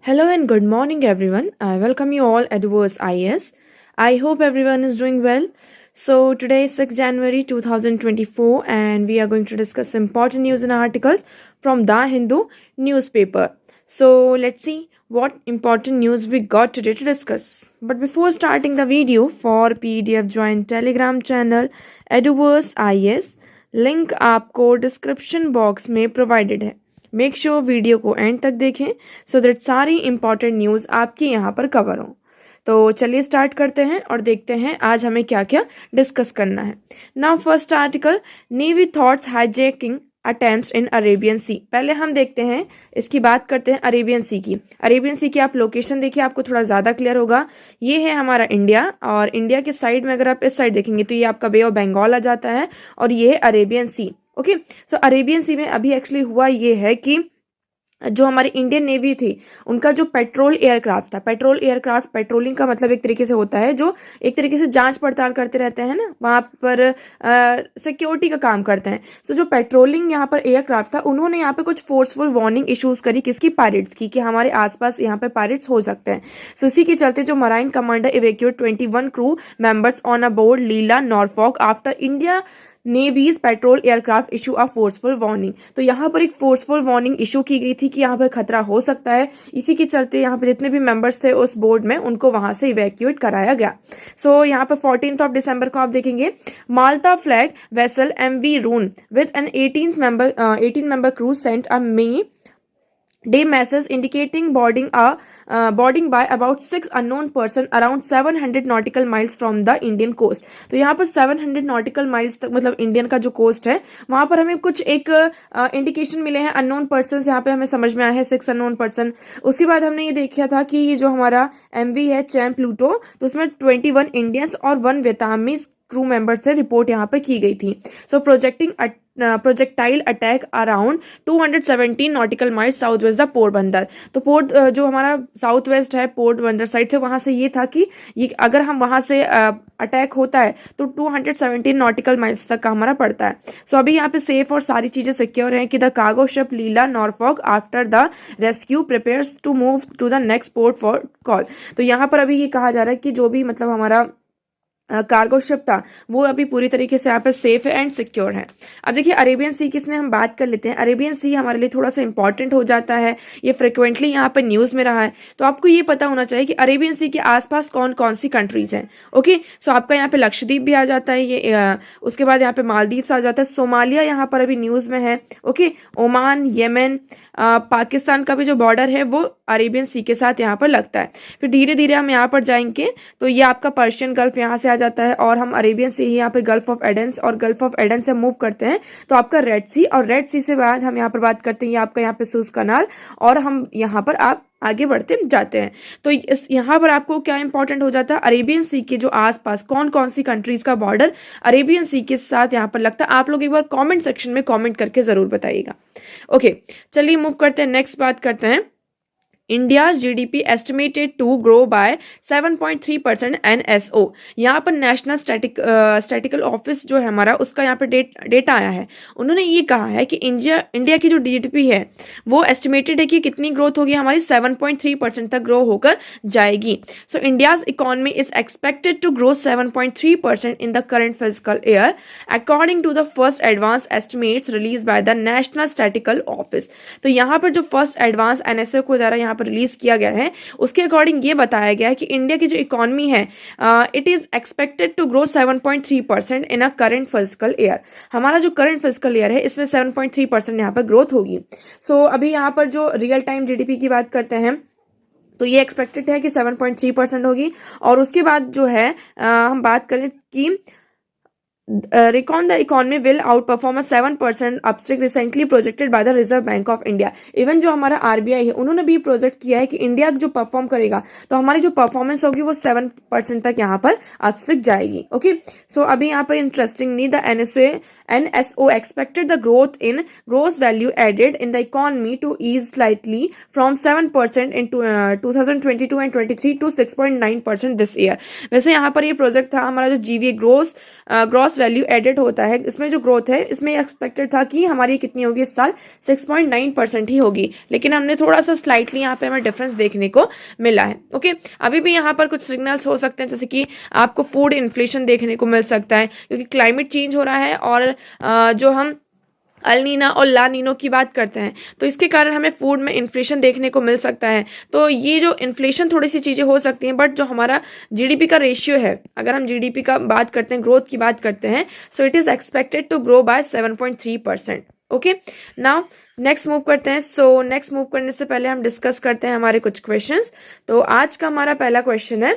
Hello and good morning, everyone. I welcome you all at Verse IS. I hope everyone is doing well. So, today is 6 January 2024, and we are going to discuss important news and articles from The Hindu newspaper. So, let's see what important news we got today to discuss. But before starting the video, for PDF join Telegram channel Eduverse IS. Link आपको description box में provided है. Make sure video को and तक देखें so that सारी important news आपकी यहाँ पर कवर हो. तो चलिए स्टार्ट करते हैं और देखते हैं आज हमें क्या क्या डिस्कस करना है. Now first article, navy thwarts hijacking attempts in Arabian Sea. पहले हम देखते हैं, इसकी बात करते हैं अरेबियन सी की. अरेबियन सी की आप लोकेशन देखिए, आपको थोड़ा ज़्यादा क्लियर होगा. ये है हमारा इंडिया, और इंडिया के साइड में अगर आप इस साइड देखेंगे तो ये आपका बे ऑफ बंगाल आ जाता है, और ये है अरेबियन सी. ओके, सो अरेबियन सी में अभी एक्चुअली हुआ ये है कि जो हमारी इंडियन नेवी थी, उनका जो पेट्रोल एयरक्राफ्ट था, पेट्रोल एयरक्राफ्ट, पेट्रोलिंग का मतलब एक तरीके से होता है जो एक तरीके से जांच पड़ताल करते रहते हैं ना, वहाँ पर सिक्योरिटी का काम करते हैं. तो जो पेट्रोलिंग यहाँ पर एयरक्राफ्ट था, उन्होंने यहाँ पे कुछ फोर्सफुल वार्निंग इश्यूज करी. किसकी? पायरेट्स की, कि हमारे आसपास यहाँ पे पायरेट्स हो सकते हैं. सो इसी के चलते जो marine commander evacuate 21 crew members on a board Lila Norfolk after India navy's patrol aircraft issue a forceful warning. तो यहाँ पर एक फोर्सफुल वार्निंग इशू की गई थी कि यहाँ पर खतरा हो सकता है. इसी के चलते यहाँ पर जितने भी मेंबर्स थे उस बोर्ड में, उनको वहां से इवैक्यूएट कराया गया. सो यहाँ पर 14 दिसंबर को आप देखेंगे, Malta flag vessel MV Ruen with an 18 member crew sent a may day message indicating boarding by about 6 unknown person around 700 nautical miles from the Indian coast. तो यहाँ पर 700 nautical miles तक, मतलब इंडियन का जो कोस्ट है, वहां पर हमें कुछ एक इंडिकेशन मिले हैं. अननोन पर्सन यहाँ पे हमें समझ में आया है 6 अननोन पर्सन. उसके बाद हमने ये देखा था कि ये जो हमारा MV है चैम प्लूटो, तो उसमें 21 इंडियंस और 1 वियतनामीज क्रू मेंबर्स से रिपोर्ट यहाँ पर की गई थी. So projectile attack around 217 nautical miles south west the Porbandar. तो पोर्ट जो हमारा साउथ वेस्ट है, पोरबंदर साइड से, वहां से ये था कि ये अगर हम वहां से अटैक होता है तो 217 नॉटिकल माइल्स तक का हमारा पड़ता है. सो अभी यहाँ पे सेफ और सारी चीजें सिक्योर हैं कि the cargo ship Lila Norfolk after the rescue prepares to move to the next port for call. तो यहाँ पर अभी ये कहा जा रहा है कि जो भी मतलब हमारा कार्गो शिप था, वो अभी पूरी तरीके से यहाँ पे सेफ है एंड सिक्योर है. अब देखिए अरेबियन सी की इसमें हम बात कर लेते हैं. अरेबियन सी हमारे लिए थोड़ा सा इंपॉर्टेंट हो जाता है, ये फ्रिक्वेंटली यहाँ पे न्यूज में रहा है. तो आपको ये पता होना चाहिए कि अरेबियन सी के आसपास कौन कौन सी कंट्रीज हैं. ओके, सो आपका यहाँ पे लक्षद्वीप भी आ जाता है, ये उसके बाद यहाँ पे मालदीव्स आ जाता है, सोमालिया यहाँ पर अभी न्यूज में है. ओके, ओमान, येमेन, पाकिस्तान का भी जो बॉर्डर है वो अरेबियन सी के साथ यहाँ पर लगता है. फिर धीरे धीरे हम यहाँ पर जाएंगे तो ये आपका पर्शियन गल्फ यहाँ से आ जाता है, और हम अरेबियन से ही यहाँ पे गल्फ ऑफ एडेंस, और गल्फ ऑफ एडेंस से मूव करते हैं तो आपका रेड सी, और रेड सी से बाद हम यहाँ पर बात करते हैं ये आपका यहाँ पे सुएज कनाल, और हम यहाँ पर आप आगे बढ़ते जाते हैं. तो इस यहाँ पर आपको क्या इंपॉर्टेंट हो जाता है, अरेबियन सी के जो आसपास कौन कौन सी कंट्रीज का बॉर्डर अरेबियन सी के साथ यहाँ पर लगता है. आप लोग एक बार कमेंट सेक्शन में कमेंट करके जरूर बताइएगा. ओके, चलिए मूव करते हैं, नेक्स्ट बात करते हैं. India's GDP estimated to grow by 7.3% NSO. यहाँ पर नेशनल स्टैटिकल ऑफिस जो है हमारा, उसका यहाँ पर डेटा आया है. उन्होंने ये कहा है कि इंडिया की जो GDP है वो एस्टिमेटेड है कि कितनी ग्रोथ होगी हमारी, 7.3% तक ग्रो होकर जाएगी. So India's economy is expected to grow 7.3% in the current physical year according to the first advance estimates release by the national statistical office. तो यहाँ पर जो फर्स्ट एडवांस NSO को द्वारा यहाँ पर रिलीज किया गया है, उसके अकॉर्डिंग ये बताया गया है कि इंडिया की जो इकोनॉमी है, it is expected to grow 7.3% in a current physical year. हमारा जो करंट फिजिकल ईयर है इसमें 7.3% यहाँ पर ग्रोथ होगी. सो अभी यहाँ पर जो रियल टाइम GDP की बात करते हैं तो ये एक्सपेक्टेड है कि 7.3% होगी. और उसके बाद जो है हम बात करें कि Recon the economy will outperform a 7% upstick recently projected by the Reserve Bank of India. Even जो हमारा RBI है, उन्होंने भी प्रोजेक्ट किया है कि इंडिया जो परफॉर्म करेगा तो हमारी जो परफॉर्मेंस होगी वो 7% तक यहाँ पर अपस्टिक जाएगी. ओके, सो अभी यहाँ पर interestingly the NSO expected the growth in gross value added in the economy to ease slightly from 7% in 2022 and 23 to 6.9% this year. वैसे यहाँ पर ये प्रोजेक्ट था हमारा जो GVA ग्रॉस वैल्यू एडेड होता है, इसमें जो ग्रोथ है इसमें एक्सपेक्टेड था कि हमारी कितनी होगी इस साल 6.9% ही होगी, लेकिन हमने थोड़ा सा स्लाइटली यहाँ पे हमें डिफरेंस देखने को मिला है. ओके, अभी भी यहाँ पर कुछ सिग्नल्स हो सकते हैं, जैसे कि आपको फूड इन्फ्लेशन देखने को मिल सकता है क्योंकि क्लाइमेट चेंज हो रहा है और जो हम अल-नीना और ला-नीनो की बात करते हैं तो इसके कारण हमें फूड में इन्फ्लेशन देखने को मिल सकता है. तो ये जो इन्फ्लेशन थोड़ी सी चीज़ें हो सकती हैं, बट जो हमारा जीडीपी का रेशियो है, अगर हम जीडीपी का बात करते हैं, ग्रोथ की बात करते हैं, so it is expected to grow by 7.3%. Okay, now next move करते हैं. सो नेक्स्ट मूव करने से पहले हम डिस्कस करते हैं हमारे कुछ क्वेश्चंस. तो आज का हमारा पहला क्वेश्चन है,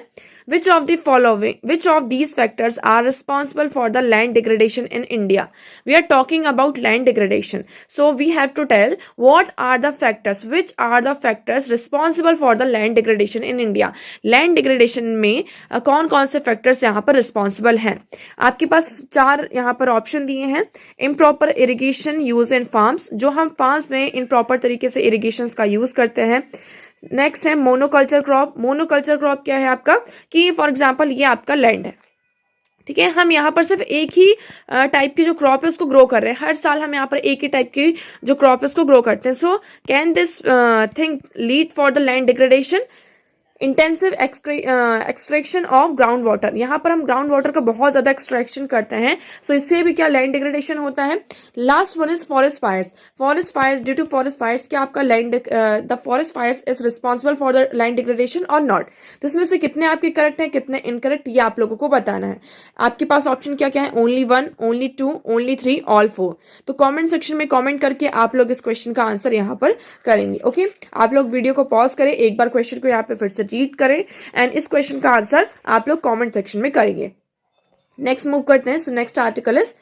which of these factors are responsible for the land degradation in India? We are talking about land degradation, so we have to tell what are the factors, which are the factors responsible for the land degradation in India. Land degradation में कौन कौन से factors यहाँ पर responsible हैं? आपके पास 4 यहाँ पर ऑप्शन दिए हैं. improper irrigation use in farms, जो हम फार्म्स में improper तरीके से irrigations का यूज करते हैं. नेक्स्ट है मोनोकल्चर क्रॉप. मोनोकल्चर क्रॉप क्या है आपका, कि फॉर एग्जांपल ये आपका लैंड है, ठीक है, हम यहाँ पर सिर्फ एक ही टाइप की जो क्रॉप है उसको ग्रो कर रहे हैं. हर साल हम यहाँ पर एक ही टाइप की जो क्रॉप है उसको ग्रो करते हैं. So can this thing lead for the land degradation? Intensive extraction of ground water, यहाँ पर हम ग्राउंड वाटर का बहुत ज्यादा एक्सट्रैक्शन करते हैं, सो इससे भी क्या लैंड डिग्रेडेशन होता है. Last one is forest fires. Forest fires, due to forest fires क्या आपका land the forest fires is responsible for the land degradation और नॉट? तो इसमें से कितने आपके करेक्ट हैं, कितने इनकरेक्ट, ये आप लोगों को बताना है. आपके पास ऑप्शन क्या क्या है, ओनली 1, ओनली 2, ओनली 3, ऑल 4. तो कॉमेंट सेक्शन में कॉमेंट करके आप लोग इस क्वेश्चन का आंसर यहाँ पर करेंगे. ओके, आप लोग वीडियो को पॉज करें, एक बार क्वेश्चन को यहाँ पे फिर से रीड करें एंड इस क्वेश्चन का आंसर आप लोग कमेंट सेक्शन में करेंगे. नेक्स्ट मूव करते हैं. So next article is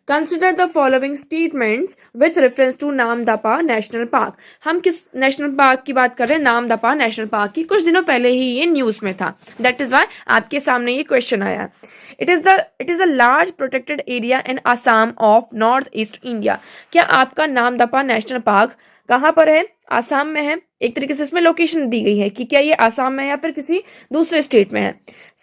consider the following statements with reference to Namdapha national park. हम किस नेशनल पार्क की बात कर रहे हैं? नामदफा नेशनल पार्क की. कुछ दिनों पहले ही ये न्यूज में था, दैट इज वाई आपके सामने ये क्वेश्चन आया. It is a large protected area in Assam of north east India. क्या आपका नामदफा नेशनल पार्क कहाँ पर है? आसाम में है. एक तरीके से इसमें लोकेशन दी गई है कि क्या ये आसाम में है या फिर किसी दूसरे स्टेट में है.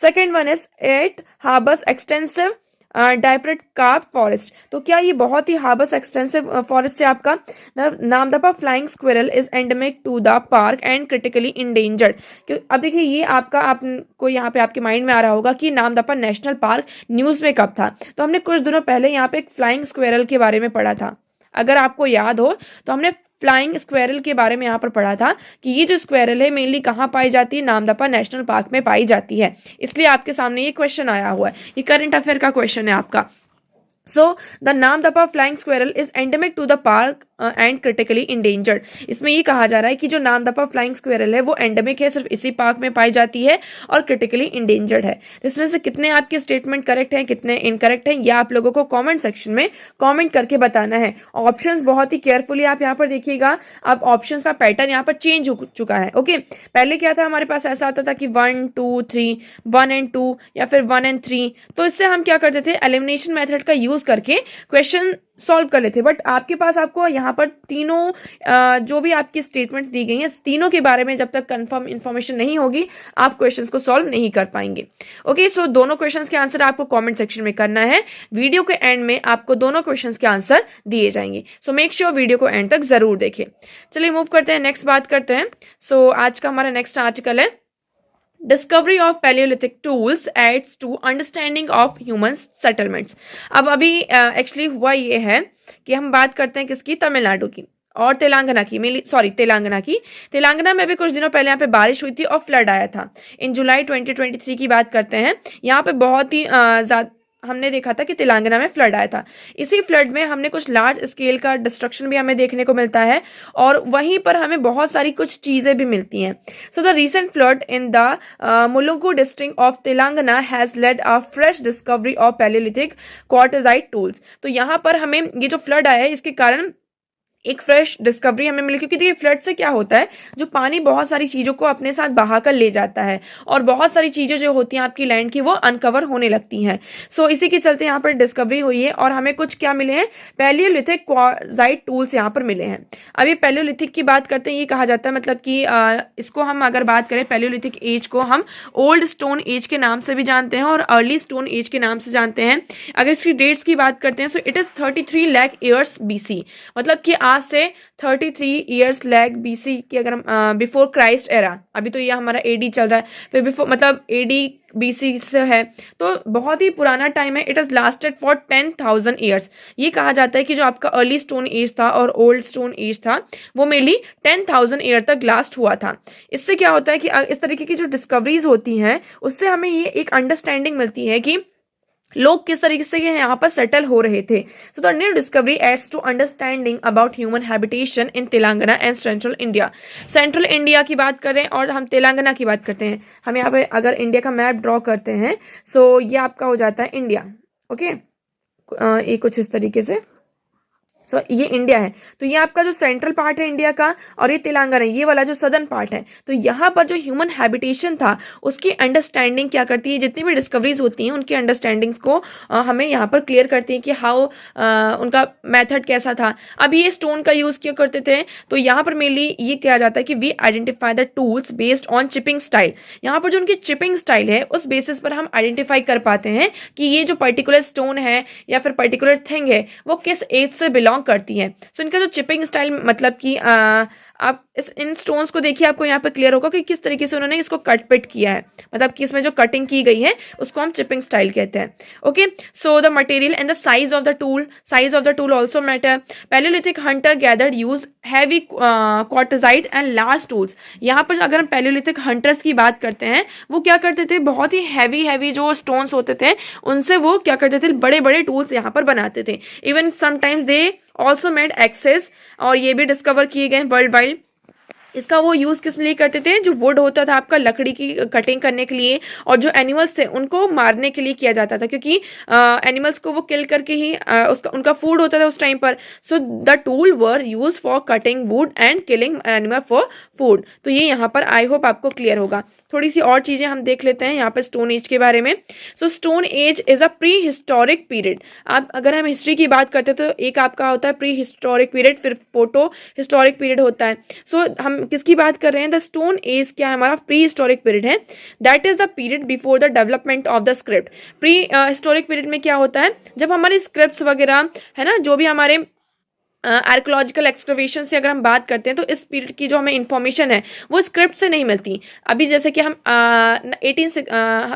Second one is it harbours extensive dipterocarp forest. तो क्या ये बहुत ही हार्बर्स एक्सटेंसिव फॉरेस्ट है आपका? Namdapha flying squirrel is endemic to the park and critically endangered. अब देखिए ये आपका आपको यहाँ पे आपके माइंड में आ रहा होगा कि नामदफा नेशनल पार्क न्यूज में कब था. तो हमने कुछ दिनों पहले यहाँ पे एक फ्लाइंग स्क्विरल के बारे में पढ़ा था. अगर आपको याद हो तो हमने फ्लाइंग स्क्वेरल के बारे में यहाँ पर पढ़ा था कि ये जो स्क्वेरल है मेनली कहाँ पाई जाती है? नामदफा नेशनल पार्क में पाई जाती है. इसलिए आपके सामने ये क्वेश्चन आया हुआ है. ये करंट अफेयर का क्वेश्चन है आपका. So the Namdapha flying squirrel is endemic to the park and critically endangered. इसमें ये कहा जा रहा है कि जो नामदफा फ्लाइंग स्क्वेरल है वो एंडेमिक है, सिर्फ इसी पार्क में पाई जाती है और क्रिटिकली इंडेंजर्ड है. इसमें से कितने आपके स्टेटमेंट करेक्ट हैं, कितने इनकरेक्ट हैं, या आप लोगों को कमेंट सेक्शन में कमेंट करके बताना है. ऑप्शंस बहुत ही केयरफुली आप यहाँ पर देखिएगा. अब ऑप्शंस का पैटर्न यहाँ पर चेंज हो चुका है. ओके, पहले क्या था हमारे पास? ऐसा आता था कि 1 2 3, 1 and 2 या फिर 1 and 3. तो इससे हम क्या करते थे? एलिमिनेशन मेथड का यूज करके क्वेश्चन सॉल्व कर लेते. बट आपके पास आपको यहाँ पर तीनों जो भी आपकी स्टेटमेंट्स दी गई हैं, तीनों के बारे में जब तक कंफर्म इंफॉर्मेशन नहीं होगी आप क्वेश्चंस को सॉल्व नहीं कर पाएंगे. ओके, सो दोनों क्वेश्चंस के आंसर आपको कमेंट सेक्शन में करना है. वीडियो के एंड में आपको दोनों क्वेश्चंस के आंसर दिए जाएंगे. सो मेक श्योर वीडियो को एंड तक जरूर देखें. चलिए मूव करते हैं, नेक्स्ट बात करते हैं. सो आज का हमारा नेक्स्ट आर्टिकल है discovery of palaeolithic tools aids to understanding of human settlements. अब अभी एक्चुअली हुआ ये है कि हम बात करते हैं किसकी? तमिलनाडु की और तेलंगाना की. तेलंगाना में भी कुछ दिनों पहले यहाँ पे बारिश हुई थी और फ्लड आया था. इन जुलाई 2023 की बात करते हैं. यहाँ पे बहुत ही ज्यादा हमने देखा था कि तेलंगाना में फ्लड आया था. इसी फ्लड में हमने कुछ लार्ज स्केल का डिस्ट्रक्शन भी हमें देखने को मिलता है और वहीं पर हमें बहुत सारी कुछ चीजें भी मिलती हैं. So the recent flood in the Mulugu district of Telangana has lead a fresh discovery of Palaeolithic quartzite tools. तो यहाँ पर हमें ये जो फ्लड आया है इसके कारण एक फ्रेश डिस्कवरी हमें मिली, क्योंकि देखिए फ्लड से क्या होता है, जो पानी बहुत सारी चीज़ों को अपने साथ बहा कर ले जाता है और बहुत सारी चीज़ें जो होती हैं आपकी लैंड की वो अनकवर होने लगती हैं। सो इसी के चलते यहाँ पर डिस्कवरी हुई है और हमें कुछ क्या मिले हैं, पैलियोलिथिक क्वार्जाइट टूल्स यहाँ पर मिले हैं। अभी पैलियोलिथिक की बात करते हैं, ये कहा जाता है मतलब कि इसको हम अगर बात करें पैलियोलिथिक एज को हम ओल्ड स्टोन एज के नाम से भी जानते हैं और अर्ली स्टोन एज के नाम से जानते हैं। अगर इसकी डेट्स की बात करते हैं so it is 33 lakh years BC, मतलब कि आज से 33 ईयर्स लैग BC की अगर हम बिफोर क्राइस्ट एरा, अभी तो ये हमारा AD चल रहा है, फिर बिफोर मतलब AD BC से है, तो बहुत ही पुराना टाइम है। It has lasted for 10,000 years. ये कहा जाता है कि जो आपका अर्ली स्टोन एज था और ओल्ड स्टोन एज था वो मेनली 10,000 ईयर तक लास्ट हुआ था। इससे क्या होता है कि इस तरीके की जो डिस्कवरीज होती हैं उससे हमें ये एक अंडरस्टैंडिंग मिलती है कि लोग किस तरीके से यहाँ पर सेटल हो रहे थे। So the new discovery aids to understanding about human habitation in Telangana and central India. Central India की बात करें और हम तेलंगाना की बात करते हैं, हम यहाँ पे अगर इंडिया का मैप ड्रॉ करते हैं सो ये आपका हो जाता है इंडिया। ओके, ये कुछ इस तरीके से ये इंडिया है, तो ये आपका जो सेंट्रल पार्ट है इंडिया का और ये तेलंगाना ये वाला जो सदर्न पार्ट है। तो यहाँ पर जो ह्यूमन हैबिटेशन था उसकी अंडरस्टैंडिंग क्या करती है, जितनी भी डिस्कवरीज होती हैं उनकी अंडरस्टैंडिंग को हमें यहाँ पर क्लियर करती है कि हाउ उनका मेथड कैसा था। अब ये स्टोन का यूज़ क्यों करते थे, तो यहाँ पर मेनली ये किया जाता है कि we identify the tools based on chipping style. यहाँ पर जो उनकी चिपिंग स्टाइल है उस बेसिस पर हम आइडेंटिफाई कर पाते हैं कि ये जो पर्टिकुलर स्टोन है या फिर पर्टिकुलर थिंग है वो किस एज से बिलोंग करती है। सो इनका जो चिपिंग स्टाइल मतलब कि आप इन स्टोन्स को देखिए, आपको यहाँ पे क्लियर होगा कि किस तरीके से उन्होंने इसको कट पिट किया है, मतलब कि इसमें जो कटिंग की गई है उसको हम चिपिंग स्टाइल कहते हैं। Okay, so the material and the size of the tool also matter. Palaeolithic Hunter gathered use heavy quartzite and large tools. यहाँ पर अगर हम पैलियोलिथिक हंटर्स की बात करते हैं वो क्या करते थे, बहुत ही हैवी जो स्टोन्स होते थे उनसे वो क्या करते थे, बड़े बड़े टूल्स यहाँ पर बनाते थे। Even sometimes they also made axes, और ये भी डिस्कवर किए गए वर्ल्ड वाइड। इसका वो यूज़ किस लिए करते थे, जो वुड होता था आपका लकड़ी की कटिंग करने के लिए, और जो एनिमल्स थे उनको मारने के लिए किया जाता था, क्योंकि एनिमल्स को वो किल करके ही उनका फूड होता था उस टाइम पर। So the tool were use for cutting would and killing animal for food. तो ये यहाँ पर आई होप आपको क्लियर होगा। थोड़ी सी और चीज़ें हम देख लेते हैं यहाँ पर स्टोन एज के बारे में। सो stone age is a pre historic period. आप अगर हम हिस्ट्री की बात करते हैं तो एक आपका होता है प्री हिस्टोरिक पीरियड, फिर फोटो हिस्टोरिक पीरियड होता है। सो हम किसकी बात कर रहे हैं, द स्टोन एज क्या है, हमारा प्री हिस्टोरिक पीरियड है। That is the period before the development of the script. Pre historic period में क्या होता है, जब हमारे स्क्रिप्ट्स वगैरह है ना, जो भी हमारे आर्कोलॉजिकल एक्सकवेशन से अगर हम बात करते हैं तो इस पीरियड की जो हमें इंफॉर्मेशन है वो स्क्रिप्ट से नहीं मिलती। अभी जैसे कि हम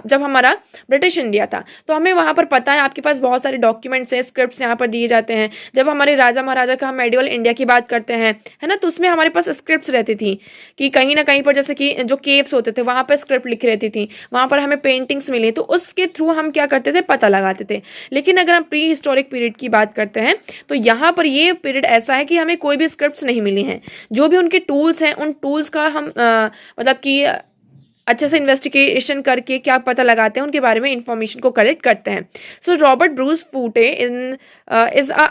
जब हमारा ब्रिटिश इंडिया था तो हमें वहाँ पर पता है, आपके पास बहुत सारे डॉक्यूमेंट्स हैं, स्क्रिप्ट्स यहाँ पर दिए जाते हैं। जब हमारे राजा महाराजा का हम मेडिवल इंडिया की बात करते हैं है ना, तो उसमें हमारे पास स्क्रिप्ट्स रहती थी कि कहीं ना कहीं पर जैसे कि जो केव्स होते थे वहाँ पर स्क्रिप्ट लिखी रहती थी, वहाँ पर हमें पेंटिंग्स मिली, तो उसके थ्रू हम क्या करते थे, पता लगाते थे। लेकिन अगर हम प्री हिस्टोरिक पीरियड की बात करते हैं तो यहाँ पर ये पीरियड ऐसा है कि हमें कोई भी स्क्रिप्ट्स नहीं मिली हैं। जो भी उनके टूल्स हैं उन टूल्स का हम मतलब कि अच्छे से इन्वेस्टिगेशन करके क्या पता लगाते हैं, उनके बारे में इंफॉर्मेशन को कलेक्ट करते हैं। सो रॉबर्ट ब्रूस फूटे is a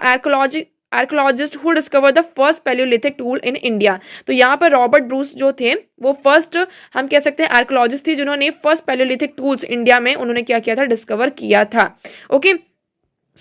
archaeologist who discover the first Palaeolithic tool in India. तो यहाँ पर रॉबर्ट ब्रूस जो थे वो फर्स्ट हम कह सकते हैं आर्कोलॉजिस्ट थी जिन्होंने फर्स्ट पैलियोलिथिक टूल्स इंडिया में उन्होंने क्या किया था, डिस्कवर किया था। Okay,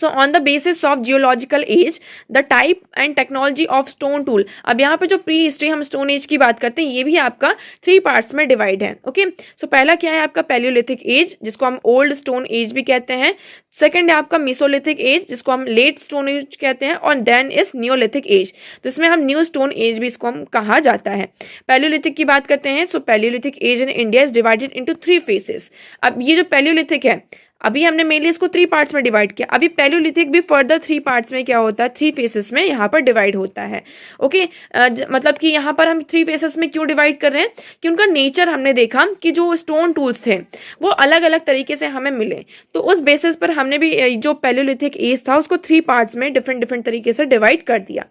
so on the basis of geological age the type and technology of stone tool. अब यहाँ पे जो प्री हिस्ट्री हम स्टोन एज की बात करते हैं ये भी आपका 3 पार्ट्स में डिवाइड है। ओके, सो पहला क्या है आपका पैलियोलिथिक एज जिसको हम ओल्ड स्टोन एज भी कहते हैं। सेकंड है आपका मेसोलिथिक एज जिसको हम लेट स्टोन एज कहते हैं, और देन इज नियोलिथिक एज, तो इसमें हम न्यू स्टोन एज भी इसको हम कहा जाता है। पैलियोलिथिक की बात करते हैं, so palaeolithic age in India is divided into 3 phases. अब ये जो पैलियोलिथिक है अभी हमने मेनली इसको 3 पार्ट्स में डिवाइड किया, अभी पैलियोलिथिक भी फर्दर 3 पार्ट्स में क्या होता है, 3 फेसेस में यहाँ पर डिवाइड होता है। ओके, मतलब कि यहाँ पर हम 3 फेसेस में क्यों डिवाइड कर रहे हैं कि उनका नेचर हमने देखा कि जो स्टोन टूल्स थे वो अलग अलग तरीके से हमें मिले, तो उस बेसिस पर हमने भी जो पैलियोलिथिक एज था उसको 3 पार्ट्स में डिफरेंट तरीके से डिवाइड कर दिया।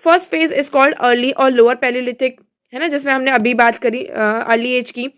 First phase is called early और लोअर पैलियोलिथिक, है ना, जिसमें हमने अभी बात करी अर्ली एज की।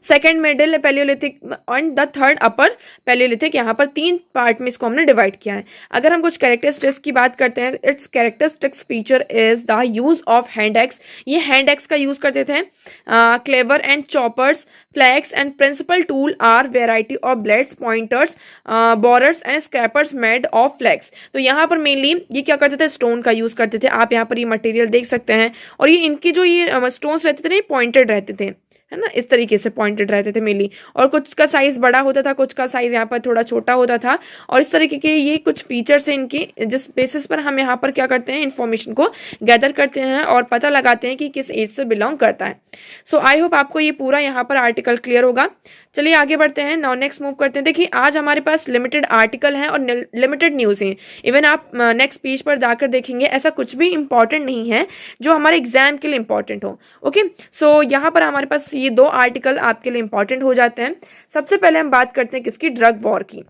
Second middle Palaeolithic and the third upper Palaeolithic, यहाँ पर 3 पार्ट में इसको हमने डिवाइड किया है। अगर हम कुछ कैरेक्टरिस्टिक्स की बात करते हैं, its characteristics feature is the use of hand axe. ये हैंड एक्स का यूज करते थे। Cleaver and choppers, flakes and principal tool are variety of blades, pointers, borers and scrapers made of flakes. तो यहाँ पर मेनली ये क्या करते थे, स्टोन का यूज करते थे। आप यहाँ पर ये मटेरियल देख सकते हैं, और ये इनकी जो ये स्टोन्स रहते थे ना, ये पॉइंटेड रहते थे, है ना, इस तरीके से पॉइंटेड रहते थे मेनली। और कुछ का साइज बड़ा होता था, कुछ का साइज यहाँ पर थोड़ा छोटा होता था। और इस तरीके के ये कुछ फीचर्स हैं इनके, जिस बेसिस पर हम यहाँ पर क्या करते हैं, इन्फॉर्मेशन को गैदर करते हैं और पता लगाते हैं कि किस एज से बिलोंग करता है। सो आई होप आपको ये पूरा यहाँ पर आर्टिकल क्लियर होगा। चलिए आगे बढ़ते हैं, नाउ नेक्स्ट मूव करते हैं। देखिए आज हमारे पास लिमिटेड आर्टिकल हैं और लिमिटेड न्यूज़ हैं। इवन आप नेक्स्ट पेज पर जाकर देखेंगे, ऐसा कुछ भी इंपॉर्टेंट नहीं है जो हमारे एग्जाम के लिए इंपॉर्टेंट हो। ओके, सो यहाँ पर हमारे पास ये 2 आर्टिकल आपके लिए इंपॉर्टेंट हो जाते हैं। सबसे पहले हम बात करते हैं किसकी, ड्रग वॉर की।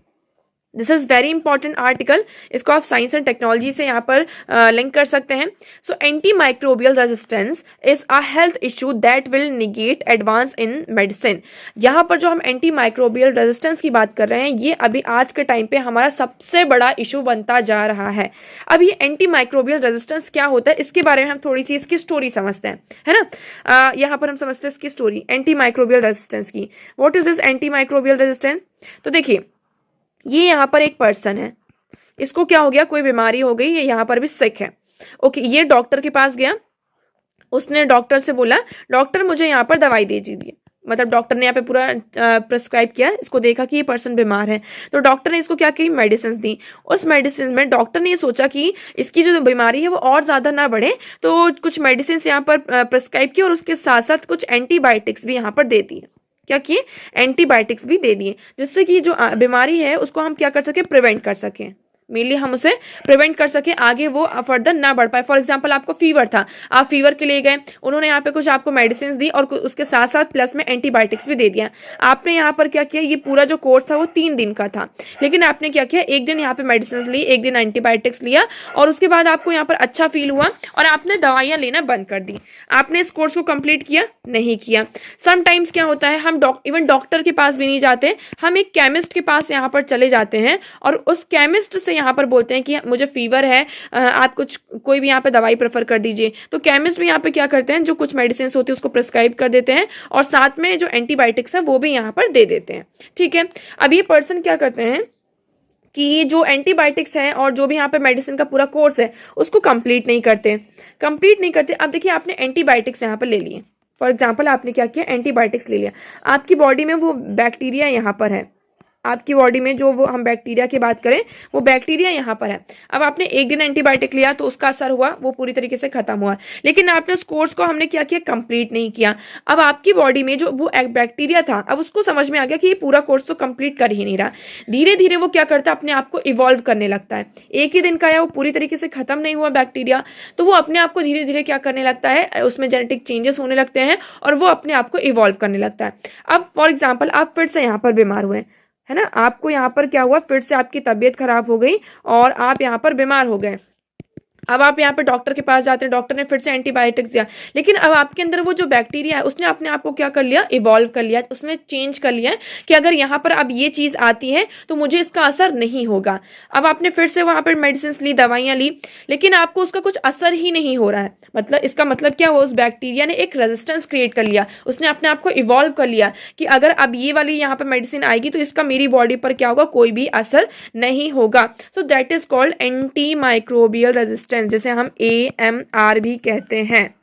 This is very important article, इसको आप साइंस एंड टेक्नोलॉजी से यहाँ पर लिंक कर सकते हैं। So anti microbial resistance is a health issue that will negate advance in medicine. यहाँ पर जो हम एंटी माइक्रोबियल रेजिस्टेंस की बात कर रहे हैं, ये अभी आज के टाइम पे हमारा सबसे बड़ा इशू बनता जा रहा है। अब ये एंटी माइक्रोबियल रेजिस्टेंस क्या होता है, इसके बारे में हम थोड़ी सी इसकी स्टोरी समझते हैं, है ना। यहाँ पर हम समझते हैं इसकी स्टोरी एंटी माइक्रोबियल रेजिस्टेंस की। What is this anti microbial resistance? तो देखिए, ये यहाँ पर एक पर्सन है, इसको क्या हो गया, कोई बीमारी हो गई, ये यहाँ पर भी सिक है। ओके, ये डॉक्टर के पास गया, उसने डॉक्टर से बोला डॉक्टर मुझे यहाँ पर दवाई दे दीजिए। मतलब डॉक्टर ने यहाँ पे पूरा प्रिस्क्राइब किया, इसको देखा कि ये पर्सन बीमार है, तो डॉक्टर ने इसको क्या की, मेडिसिन दी। उस मेडिसिन में डॉक्टर ने ये सोचा कि इसकी जो बीमारी है वो और ज़्यादा ना बढ़े, तो कुछ मेडिसिन यहाँ पर प्रिस्क्राइब की और उसके साथ साथ कुछ एंटीबायोटिक्स भी यहाँ पर दे दी। क्या किए, एंटीबायोटिक्स भी दे दिए, जिससे कि जो बीमारी है उसको हम क्या कर सके, प्रिवेंट कर सकें। मेनली हम उसे प्रिवेंट कर सके, आगे वो फर्दर ना बढ़ पाए। फॉर एग्जांपल आपको फीवर था, आप फीवर के लिए गए, उन्होंने यहाँ पे कुछ आपको मेडिसिन दी और उसके साथ साथ प्लस में एंटीबायोटिक्स भी दे दिया। आपने यहाँ पर क्या किया, ये पूरा जो कोर्स था वो 3 दिन का था, लेकिन आपने क्या किया, एक दिन यहाँ पे मेडिसिन ली, एक दिन एंटीबायोटिक्स लिया, और उसके बाद आपको यहाँ पर अच्छा फील हुआ और आपने दवाइयाँ लेना बंद कर दी। आपने इस कोर्स को कंप्लीट किया, नहीं किया। समटाइम्स क्या होता है, हम इवन डॉक्टर के पास भी नहीं जाते, हम एक केमिस्ट के पास यहाँ पर चले जाते हैं और उस केमिस्ट से यहाँ पर बोलते हैं कि मुझे फीवर है, आप कुछ कोई भी यहाँ पे दवाई प्रेफर कर दीजिए। तो केमिस्ट भी यहाँ पे क्या करते हैं, जो कुछ मेडिसिन होती है उसको प्रिस्क्राइब कर देते हैं और साथ में जो एंटीबायोटिक्स है वो भी यहाँ पर दे देते हैं। ठीक है, अब ये पर्सन क्या करते हैं कि जो एंटीबायोटिक्स है और जो भी यहाँ पे मेडिसिन का पूरा कोर्स है उसको कंप्लीट नहीं करते। अब देखिए, आपने एंटीबायोटिक्स यहाँ पर ले लिए, फॉर एग्जाम्पल आपने क्या किया, एंटीबायोटिक्स ले लिया, आपकी बॉडी में वो बैक्टीरिया यहाँ पर है, आपकी बॉडी में जो वो हम बैक्टीरिया की बात करें वो बैक्टीरिया यहाँ पर है। अब आपने एक दिन एंटीबायोटिक लिया तो उसका असर हुआ, वो पूरी तरीके से खत्म हुआ, लेकिन आपने उस कोर्स को हमने क्या किया, कंप्लीट नहीं किया। अब आपकी बॉडी में जो वो एक बैक्टीरिया था, अब उसको समझ में आ गया कि ये पूरा कोर्स तो कंप्लीट कर ही नहीं रहा। धीरे धीरे वो क्या करता है, अपने आप को इवॉल्व करने लगता है। एक ही दिन का है, वो पूरी तरीके से खत्म नहीं हुआ बैक्टीरिया, तो वो अपने आप को धीरे धीरे क्या करने लगता है, उसमें जेनेटिक चेंजेस होने लगते हैं और वो अपने आप को इवॉल्व करने लगता है। अब फॉर एग्जाम्पल आप फिर से यहाँ पर बीमार हुए, है ना, आपको यहाँ पर क्या हुआ, फिर से आपकी तबीयत खराब हो गई और आप यहाँ पर बीमार हो गए। अब आप यहाँ पे डॉक्टर के पास जाते हैं, डॉक्टर ने फिर से एंटीबायोटिक्स दिया, लेकिन अब आपके अंदर वो जो बैक्टीरिया है उसने अपने आप को क्या कर लिया, इवॉल्व कर लिया, उसमें चेंज कर लिया कि अगर यहाँ पर अब ये चीज़ आती है तो मुझे इसका असर नहीं होगा। अब आपने फिर से वहाँ पर मेडिसिन ली, दवाइयाँ ली, लेकिन आपको उसका कुछ असर ही नहीं हो रहा है। मतलब इसका मतलब क्या हुआ, उस बैक्टीरिया ने एक रेजिस्टेंस क्रिएट कर लिया, उसने अपने आप को इवॉल्व कर लिया कि अगर अब ये वाली यहाँ पर मेडिसिन आएगी तो इसका मेरी बॉडी पर क्या होगा, कोई भी असर नहीं होगा। So that is called anti microbial resistance, जिसे हम AMR भी कहते हैं।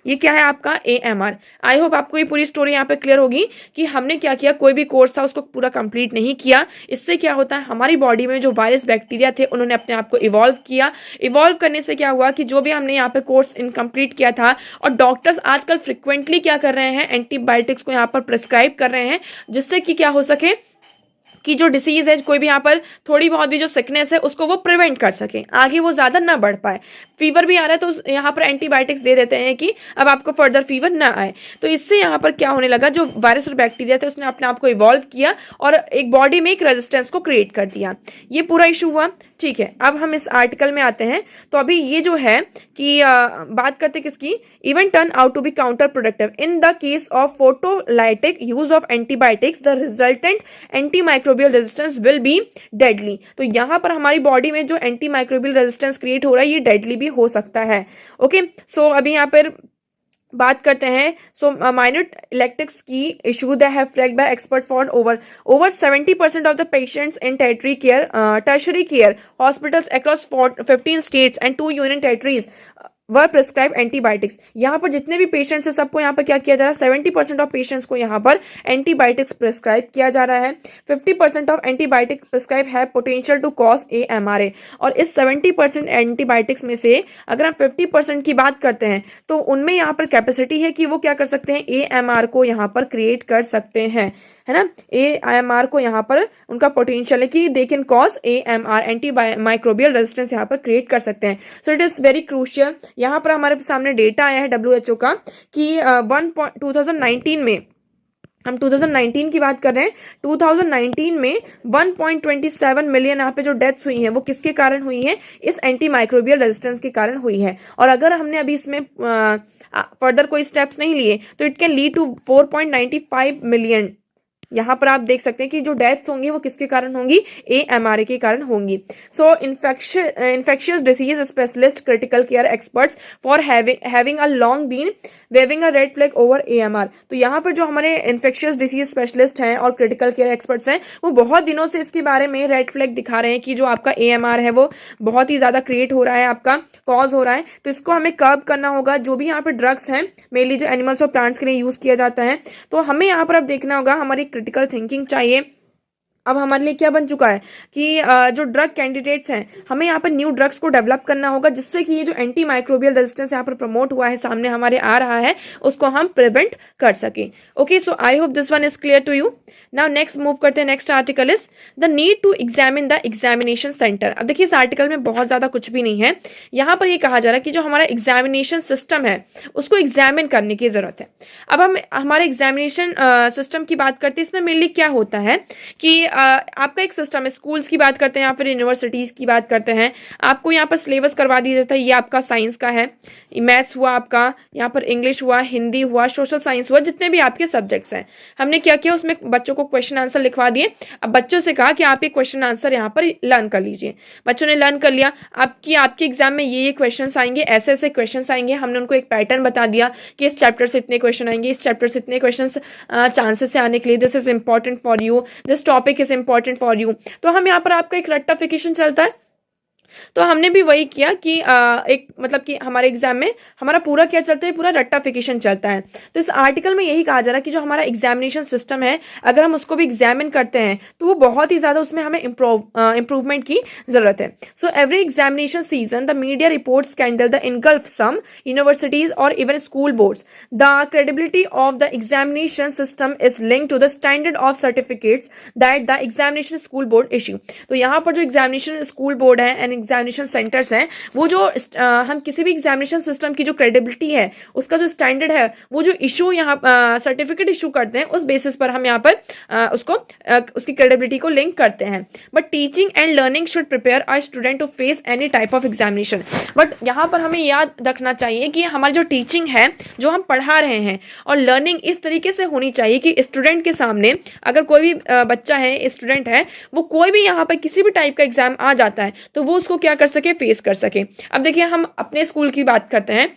ये क्या है आपका, AMR। आई होप आपको ये पूरी स्टोरी यहाँ पे क्लियर होगी कि हमने क्या किया, कोई भी कोर्स था उसको पूरा कंप्लीट नहीं किया। इससे क्या होता है, हमारी बॉडी में जो वायरस बैक्टीरिया थे उन्होंने अपने आप को इवॉल्व किया। इवॉल्व करने से क्या हुआ कि जो भी हमने यहाँ पे कोर्स इनकम्प्लीट किया था, और डॉक्टर्स आजकल फ्रिक्वेंटली क्या कर रहे हैं, एंटीबायोटिक्स को यहाँ पर प्रिस्क्राइब कर रहे हैं, जिससे कि क्या हो सके कि जो डिसीज है, कोई भी यहाँ पर थोड़ी बहुत भी जो सिकनेस है उसको वो प्रिवेंट कर सके, आगे वो ज़्यादा ना बढ़ पाए। फीवर भी आ रहा है तो यहाँ पर एंटीबायोटिक्स दे देते हैं कि अब आपको फर्दर फीवर ना आए। तो इससे यहाँ पर क्या होने लगा, जो वायरस और बैक्टीरिया थे उसने अपने आप को इवॉल्व किया और एक बॉडी में एक रेजिस्टेंस को क्रिएट कर दिया। ये पूरा इशू हुआ। ठीक है, अब हम इस आर्टिकल में आते हैं। तो अभी ये जो है कि बात करते किसकी, even turn out to be counterproductive in the case of photolytic use of antibiotics the resultant antimicrobial resistance will be deadly. तो यहाँ पर हमारी बॉडी में जो एंटी माइक्रोबियल रेजिस्टेंस क्रिएट हो रहा है ये डेडली भी हो सकता है। ओके, सो अभी यहाँ पर बात करते हैं। सो माइनर इलेक्ट्रिक्स की issue that have flagged bye experts for over 70% of the patients in tertiary care hospitals across 15 states and 2 union territories were prescribe antibiotics. यहाँ पर जितने भी पेशेंट्स हैं सबको यहाँ पर क्या किया जा रहा है, 70% ऑफ पेशेंट्स को यहाँ पर एंटीबायोटिक्स प्रिस्क्राइब किया जा रहा है। 50% ऑफ एंटीबायोटिक प्रिस्क्राइब है पोटेंशियल टू कॉज AMRA। और इस 70% एंटीबायोटिक्स में से अगर हम 50% की बात करते हैं तो उनमें यहाँ पर कैपेसिटी है कि वो क्या कर सकते हैं, AMR को यहाँ पर क्रिएट कर सकते हैं, है ना। AMR को यहाँ पर उनका पोटेंशियल है कि they can cause AMR, anti microbial resistance यहाँ पर क्रिएट कर सकते हैं। So it is very crucial. यहाँ पर हमारे सामने डेटा आया है WHO का कि 2019 में, हम 2019 की बात कर रहे हैं, 2019 में 1.27 मिलियन यहाँ पे जो डेथ्स हुई हैं वो किसके कारण हुई हैं, इस एंटी माइक्रोबियल रेजिस्टेंस के कारण हुई है। और अगर हमने अभी इसमें फर्दर कोई स्टेप्स नहीं लिए तो it can lead to 4.95 million. यहाँ पर आप देख सकते हैं कि जो डेथ्स होंगी वो किसके कारण होंगी, AMRA के कारण होंगी। So infectious disease specialist critical care experts for having a long been waving a red flag over AMR। तो यहाँ पर जो हमारे इन्फेक्शियस डिसीज स्पेशलिस्ट हैं और क्रिटिकल केयर एक्सपर्ट्स हैं वो बहुत दिनों से इसके बारे में रेड फ्लैग दिखा रहे हैं कि जो आपका AMR है वो बहुत ही ज्यादा क्रिएट हो रहा है, आपका कॉज हो रहा है। तो इसको हमें कर्ब करना होगा। जो भी यहाँ पर ड्रग्स हैं मेनली जो एनिमल्स और प्लांट्स के लिए यूज किया जाता है, तो हमें यहाँ पर अब देखना होगा, हमारी क्रिटिकल थिंकिंग चाहिए। अब हमारे लिए क्या बन चुका है कि जो ड्रग कैंडिडेट्स हैं हमें यहाँ पर न्यू ड्रग्स को डेवलप करना होगा जिससे कि ये जो एंटी माइक्रोबियल रेजिस्टेंस यहाँ पर प्रमोट हुआ है, सामने हमारे आ रहा है, उसको हम प्रिवेंट कर सके। Okay, so I hope this one is clear to you. Now next move करते हैं। Next article is the need to examine the examination centre. अब देखिए इस आर्टिकल में बहुत ज्यादा कुछ भी नहीं है। यहाँ पर ये कहा जा रहा है कि जो हमारा एग्जामिनेशन सिस्टम है उसको एग्जामिन करने की जरूरत है। अब हम हमारे एग्जामिनेशन सिस्टम की बात करते हैं। इसमें मेनली क्या होता है कि आपका एक सिस्टम है, स्कूल्स की बात करते हैं या फिर यूनिवर्सिटीज की बात करते हैं, आपको यहाँ पर सिलेबस करवा दिया जाता है। ये आपका साइंस का है, मैथ्स हुआ आपका, यहाँ पर इंग्लिश हुआ, हिंदी हुआ, सोशल साइंस हुआ, जितने भी आपके सब्जेक्ट्स हैं। हमने क्या किया, उसमें बच्चों को क्वेश्चन आंसर लिखवा दिए। अब बच्चों से कहा कि आप ये क्वेश्चन आंसर यहाँ पर लर्न कर लीजिए। बच्चों ने लर्न कर लिया। आपके एग्जाम में ये क्वेश्चन आएंगे, ऐसे ऐसे क्वेश्चन आएंगे। हमने उनको एक पैटर्न बता दिया कि इस चैप्टर से इतने क्वेश्चन आएंगे, इस चैप्टर से इतने क्वेश्चन चांसेस से आने के लिए, this is important for you, this topic is important for you. तो हम यहाँ पर आपका एक रट्टाफिकेशन चलता है। तो हमने भी वही किया कि एक मतलब कि हमारे एग्जाम में हमारा पूरा क्या चलता है, पूरा रट्टाफिकेशन चलता है। तो इस आर्टिकल में यही कहा जा रहा है कि जो हमारा एग्जामिनेशन सिस्टम है अगर हम उसको भी एग्जामिन करते हैं तो वो बहुत ही ज्यादा उसमें हमें इंप्रूवमेंट की जरूरत है। So every examination season the media report scandal the engulf some universities और even school boards the credibility of the examination system is linked to the standard of certificates that the examination school board issue. तो यहाँ पर जो examination school board है and examination centres हैं वो जो हम किसी भी एग्जामिनेशन सिस्टम की जो क्रेडिबिलिटी है, उसका जो स्टैंडर्ड है, वो जो इशू यहाँ सर्टिफिकेट इशू करते हैं उस बेसिस पर हम यहाँ पर उसकी क्रेडिबिलिटी को लिंक करते हैं। But teaching and learning should prepare our student to face any type of examination. But यहाँ पर हमें याद रखना चाहिए कि हमारी जो टीचिंग है, जो हम पढ़ा रहे हैं, और लर्निंग इस तरीके से होनी चाहिए कि स्टूडेंट के सामने अगर कोई भी बच्चा है, स्टूडेंट है, वो कोई भी यहाँ पर किसी भी टाइप का एग्जाम आ जाता है तो वो उसको क्या कर सके, फेस कर सके। अब देखिए हम अपने स्कूल की बात करते हैं।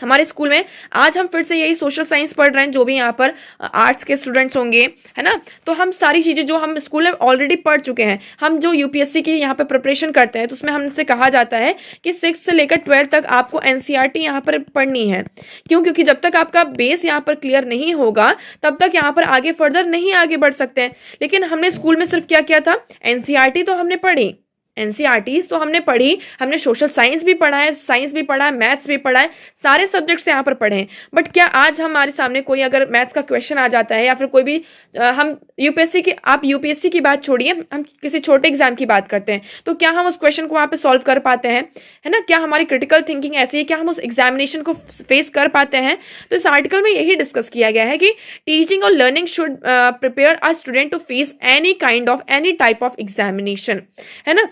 हमारे स्कूल में आज हम फिर से यही सोशल साइंस पढ़ रहे हैं, जो भी यहाँ पर आर्ट्स के स्टूडेंट्स होंगे, है ना। तो हम सारी चीज़ें जो हम स्कूल में ऑलरेडी पढ़ चुके हैं, हम जो यूपीएससी की यहाँ पर प्रिपरेशन करते हैं तो उसमें हमसे कहा जाता है कि 6 से लेकर 12 तक आपको एनसीईआरटी यहाँ पर पढ़नी है। क्यों? क्योंकि जब तक आपका बेस यहाँ पर क्लियर नहीं होगा तब तक यहाँ पर आगे फर्दर नहीं आगे बढ़ सकते हैं। लेकिन हमने स्कूल में सिर्फ क्या किया था, एनसीईआरटी तो हमने पढ़ी, एनसीईआरटीज तो हमने पढ़ी, हमने सोशल साइंस भी पढ़ा है, साइंस भी पढ़ा है, मैथ्स भी पढ़ा है, सारे सब्जेक्ट्स यहाँ पर पढ़े हैं। बट क्या आज हमारे सामने कोई अगर मैथ्स का क्वेश्चन आ जाता है या फिर कोई भी हम यूपीएससी की बात छोड़िए, हम किसी छोटे एग्जाम की बात करते हैं, तो क्या हम उस क्वेश्चन को वहाँ पे सॉल्व कर पाते हैं, है ना। क्या हमारी क्रिटिकल थिंकिंग ऐसी है, क्या हम उस एग्जामिनेशन को फेस कर पाते हैं। तो इस आर्टिकल में यही डिस्कस किया गया है कि टीचिंग और learning should prepare a student to face any kind of any type of examination, है ना।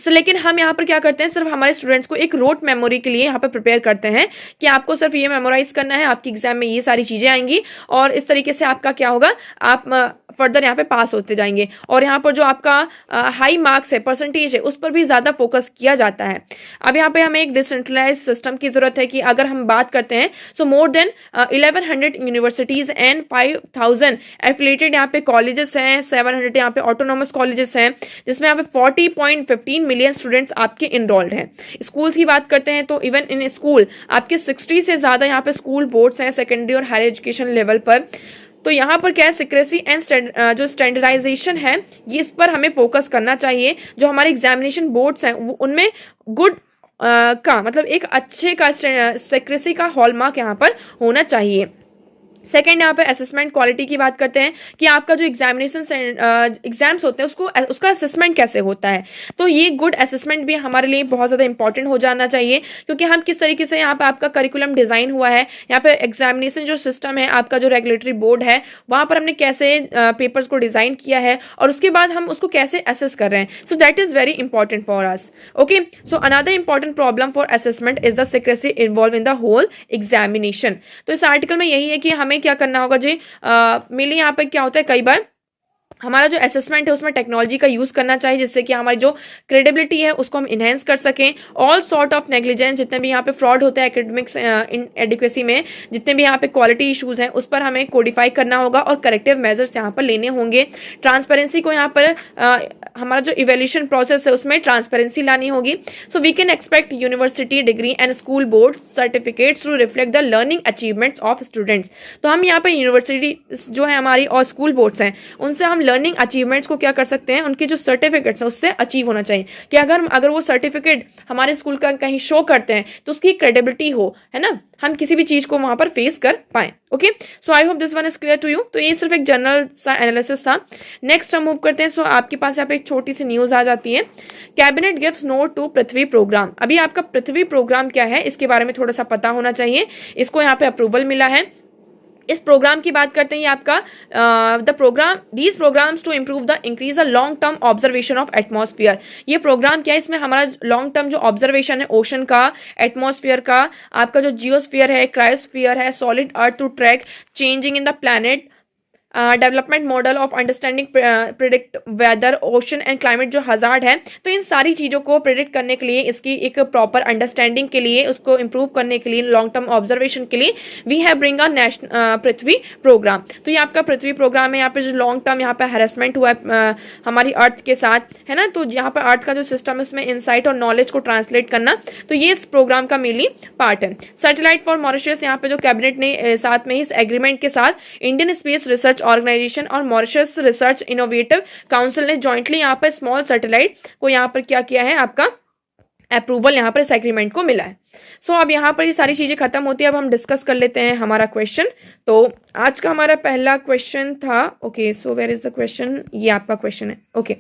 लेकिन हम यहाँ पर क्या करते हैं, सिर्फ हमारे स्टूडेंट्स को एक रोट मेमोरी के लिए यहाँ पर प्रिपेयर करते हैं कि आपको सिर्फ ये मेमोराइज करना है, आपकी एग्जाम में ये सारी चीजें आएंगी और इस तरीके से आपका क्या होगा, आप फर्दर यहाँ पे पास होते जाएंगे। और यहाँ पर जो आपका हाई मार्क्स है, परसेंटेज है, उस पर भी ज्यादा फोकस किया जाता है। अब यहाँ पे हमें एक डिसेंट्रलाइज सिस्टम की जरूरत है कि अगर हम बात करते हैं, so more than 1100 universities and 5000 affiliated यहाँ पे कॉलेजेस हैं, 700 यहाँ पे ऑटोनॉमस कॉलेजेस हैं, जिसमें यहाँ पे 40.15 मिलियन स्टूडेंट्स आपके इनरोल्ड हैं। स्कूल्स की बात करते हैं तो इवन इन स्कूल आपके 60 से ज्यादा यहाँ पे स्कूल बोर्ड्स हैं सेकेंडरी और हायर एजुकेशन लेवल पर। तो यहाँ पर क्या है, सिक्रेसी एंड जो स्टैंडर्डाइजेशन है, ये इस पर हमें फोकस करना चाहिए। जो हमारे एग्जामिनेशन बोर्ड्स हैं उनमें गुड का मतलब एक अच्छे का सिक्रेसी का हॉलमार्क यहाँ पर होना चाहिए। सेकेंड यहाँ पे असेसमेंट क्वालिटी की बात करते हैं कि आपका जो एग्जामिनेशन एग्जाम्स होते हैं उसका असेसमेंट कैसे होता है। तो ये गुड असेसमेंट भी हमारे लिए बहुत ज़्यादा इंपॉर्टेंट हो जाना चाहिए, क्योंकि हम किस तरीके से यहाँ पे आपका करिकुलम डिज़ाइन हुआ है, यहाँ पे एग्जामिनेशन जो सिस्टम है, आपका जो रेगुलेटरी बोर्ड है, वहाँ पर हमने कैसे पेपर्स को डिज़ाइन किया है और उसके बाद हम उसको कैसे असेस कर रहे हैं। So that is very important for us. Okay, so another important problem for assessment is the secrecy involve in the whole examination. तो इस आर्टिकल में यही है कि हमें क्या करना होगा जी, मेनली यहाँ पे क्या होता है, कई बार हमारा जो असेसमेंट है उसमें टेक्नोलॉजी का यूज करना चाहिए, जिससे कि हमारी जो क्रेडिबिलिटी है उसको हम इनहेंस कर सकें। ऑल सॉर्ट ऑफ नेग्लिजेंस, जितने भी यहाँ पे फ्रॉड होते हैं एकेडमिक्स इन एडिक्वेसी में, जितने भी यहाँ पे क्वालिटी इश्यूज हैं, उस पर हमें कोडिफाई करना होगा और करेक्टिव मेजर्स यहाँ पर लेने होंगे। ट्रांसपेरेंसी को यहाँ पर हमारा जो इवेल्यूशन प्रोसेस है उसमें ट्रांसपेरेंसी लानी होगी। So we can expect university degree and school board certificates to reflect the learning achievements of students. तो हम यहाँ पे यूनिवर्सिटी जो है हमारी और स्कूल बोर्ड्स हैं, उनसे हम लर्निंग अचीवमेंट्स को क्या कर सकते हैं, उनके जो सर्टिफिकेट्स हैं उससे अचीव होना चाहिए कि अगर वो सर्टिफिकेट हमारे स्कूल का कहीं शो करते हैं तो उसकी क्रेडिबिलिटी हो, है ना, हम किसी भी चीज को वहां पर फेस कर पाए। Okay, so I hope this one is clear to you. तो ये सिर्फ एक जनरल सा एनालिसिस था। नेक्स्ट हम मूव करते हैं। सो आपके पास यहाँ पे एक छोटी सी न्यूज आ जाती है, cabinet gives note to Prithvi programme. अभी आपका पृथ्वी प्रोग्राम क्या है इसके बारे में थोड़ा सा पता होना चाहिए। इसको यहाँ पे अप्रूवल मिला है। इस प्रोग्राम की बात करते हैं, ये आपका the programme these programmes to improve the increase the long term observation of atmosphere. ये प्रोग्राम क्या है, इसमें हमारा लॉन्ग टर्म जो ऑब्जर्वेशन है ओशन का, एटमॉस्फेयर का, आपका जो जियोस्फीयर है, क्रायोस्फीयर है, solid earth to track changing in the planet, development model of understanding predict weather, ocean and climate जो हजार्ड है। तो इन सारी चीज़ों को प्रिडिक्ट करने के लिए, इसकी एक प्रॉपर अंडरस्टैंडिंग के लिए, उसको इम्प्रूव करने के लिए, लॉन्ग टर्म ऑब्जर्वेशन के लिए we have bring a national Prithvi programme. तो ये आपका पृथ्वी प्रोग्राम है। यहाँ पे जो लॉन्ग टर्म यहाँ पे हैरेसमेंट हुआ है हमारी अर्थ के साथ, है ना, तो यहाँ पर अर्थ का जो सिस्टम है उसमें इंसाइट और नॉलेज को ट्रांसलेट करना, तो ये इस प्रोग्राम का मेनली पार्ट है। सैटेलाइट फॉर मॉरिशस, यहाँ पे जो कैबिनेट ने साथ में इस एग्रीमेंट के साथ इंडियन स्पेस रिसर्च ऑर्गेनाइजेशन और मॉरिशस रिसर्च इनोवेटिव काउंसिल ने जॉइंटली यहाँ पर स्मॉल सैटेलाइट को यहाँ पर क्या किया है, आपका अप्रूवल यहाँ पर इस एग्रीमेंट को मिला है। सो अब यहाँ पर ये सारी चीजें खत्म होती है। अब हम डिस्कस कर लेते हैं हमारा क्वेश्चन। तो आज का हमारा पहला क्वेश्चन था, okay, so where is the question, ये आपका क्वेश्चन है। Okay,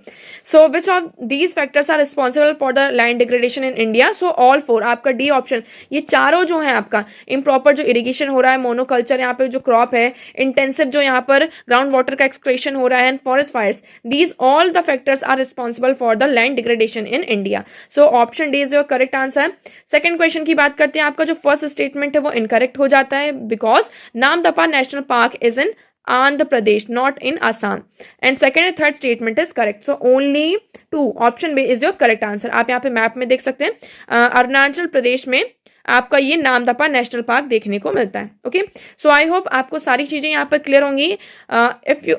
so which of these factors are responsible for the land degradation in India. So all four, आपका डी ऑप्शन, ये चारों जो है आपका इम्प्रॉपर जो इरिगेशन हो रहा है, मोनोकल्चर यहाँ पे जो क्रॉप है, इंटेंसिव जो यहाँ पर ग्राउंड वाटर का एक्सक्रेशन हो रहा है, and forest fires, these all the factors are responsible for the land degradation in India. So option D is your correct answer. Second question की बात करते हैं, आपका जो फर्स्ट स्टेटमेंट है वो इनकरेक्ट हो जाता है, because Namdapha national park is in Andhra Pradesh, not in Assam. And second and third statement is correct. So only two, option B is your correct answer. आप यहाँ पे मैप में देख सकते हैं, अरुणाचल प्रदेश में आपका ये नामदफा नेशनल पार्क देखने को मिलता है। ओके, सो आई होप आपको सारी चीजें यहाँ पर क्लियर होंगी। इफ यू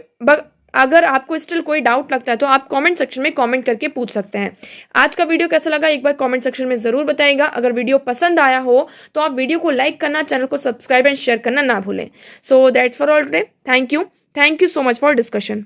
अगर आपको स्टिल कोई डाउट लगता है तो आप कमेंट सेक्शन में कमेंट करके पूछ सकते हैं। आज का वीडियो कैसा लगा एक बार कमेंट सेक्शन में जरूर बताइएगा। अगर वीडियो पसंद आया हो तो आप वीडियो को लाइक करना, चैनल को सब्सक्राइब एंड शेयर करना ना भूलें। So that's for all today. Thank you so much for discussion.